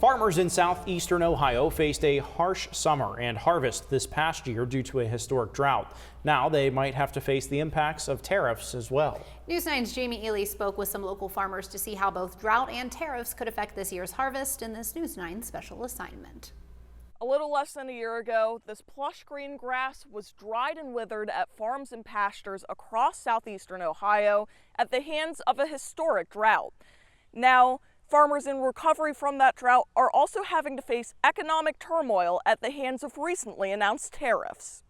Farmers in southeastern Ohio faced a harsh summer and harvest this past year due to a historic drought. Now they might have to face the impacts of tariffs as well. News 9's Jamie Ely spoke with some local farmers to see how both drought and tariffs could affect this year's harvest in this News 9 special assignment. A little less than a year ago, this plush green grass was dried and withered at farms and pastures across southeastern Ohio at the hands of a historic drought. Now, farmers in recovery from that drought are also having to face economic turmoil at the hands of recently announced tariffs.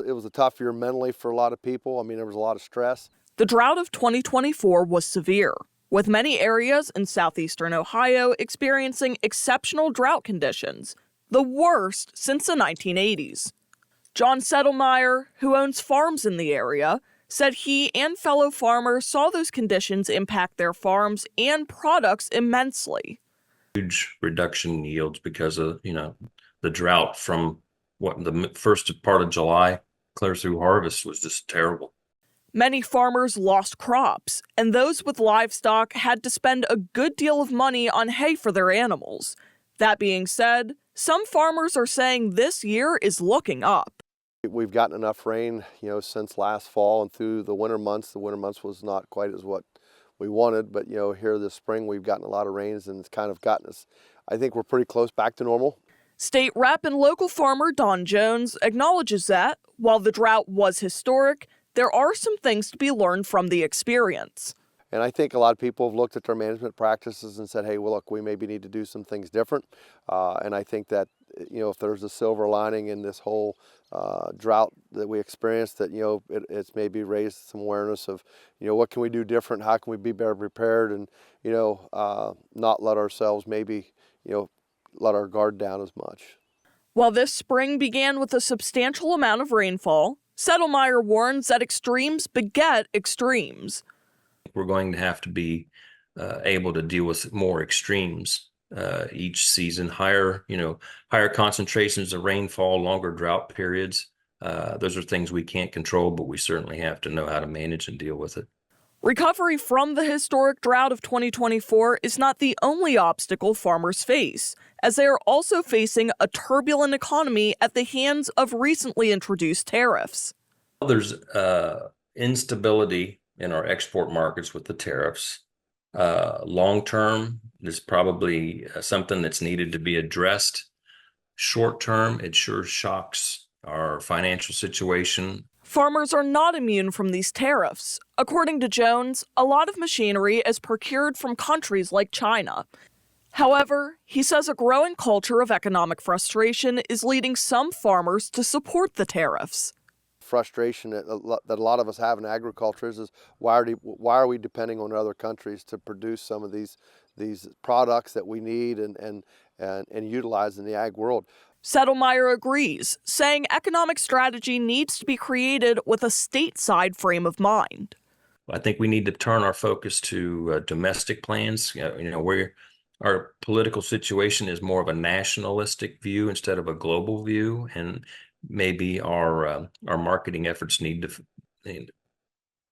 It was a tough year mentally for a lot of people. I mean, there was a lot of stress. The drought of 2024 was severe, with many areas in southeastern Ohio experiencing exceptional drought conditions, the worst since the 1980s. John Settlemyre, who owns farms in the area, said he and fellow farmers saw those conditions impact their farms and products immensely. Huge reduction in yields because of, the drought from the first part of July clear through harvest was just terrible. Many farmers lost crops, and those with livestock had to spend a good deal of money on hay for their animals. That being said, some farmers are saying this year is looking up. We've gotten enough rain, since last fall and through the winter months. The winter months was not quite as what we wanted, but here this spring we've gotten a lot of rains and it's kind of gotten us. I think we're pretty close back to normal. State rep and local farmer Don Jones acknowledges that while the drought was historic, there are some things to be learned from the experience. And I think a lot of people have looked at their management practices and said, hey, well, look, we maybe need to do some things different. And I think that, if there's a silver lining in this whole drought that we experienced, that, it's maybe raised some awareness of, what can we do different? How can we be better prepared and, not let ourselves maybe, let our guard down as much. While this spring began with a substantial amount of rainfall, Settlemyre warns that extremes beget extremes. We're going to have to be able to deal with more extremes each season, higher concentrations of rainfall, longer drought periods. Those are things we can't control, but we certainly have to know how to manage and deal with it. Recovery from the historic drought of 2024 is not the only obstacle farmers face, as they are also facing a turbulent economy at the hands of recently introduced tariffs. There's instability in our export markets with the tariffs. Long term, is probably something that's needed to be addressed. Short term, it sure shocks our financial situation. Farmers are not immune from these tariffs. According to Jones, a lot of machinery is procured from countries like China. However, he says a growing culture of economic frustration is leading some farmers to support the tariffs. Frustration that a lot of us have in agriculture is why are we depending on other countries to produce some of these products that we need and utilize in the ag world. Settlemyre agrees, saying economic strategy needs to be created with a stateside frame of mind. I think we need to turn our focus to domestic plans. Where our political situation is more of a nationalistic view instead of a global view, and maybe our marketing efforts need to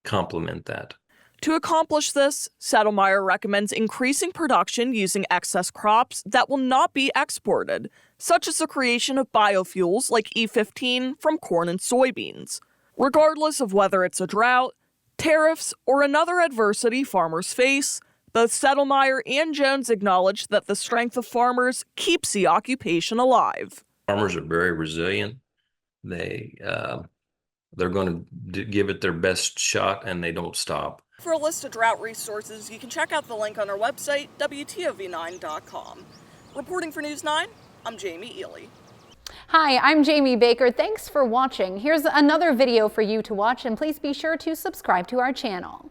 complement that. To accomplish this, Settlemyre recommends increasing production using excess crops that will not be exported, such as the creation of biofuels like E15 from corn and soybeans. Regardless of whether it's a drought, tariffs, or another adversity farmers face, both Settlemyre and Jones acknowledge that the strength of farmers keeps the occupation alive. Farmers are very resilient. They're going to give it their best shot, and they don't stop. For a list of drought resources, you can check out the link on our website, WTOV9.com. Reporting for News 9, I'm Jamie Ely. Hi, I'm Jamie Baker. Thanks for watching. Here's another video for you to watch, and please be sure to subscribe to our channel.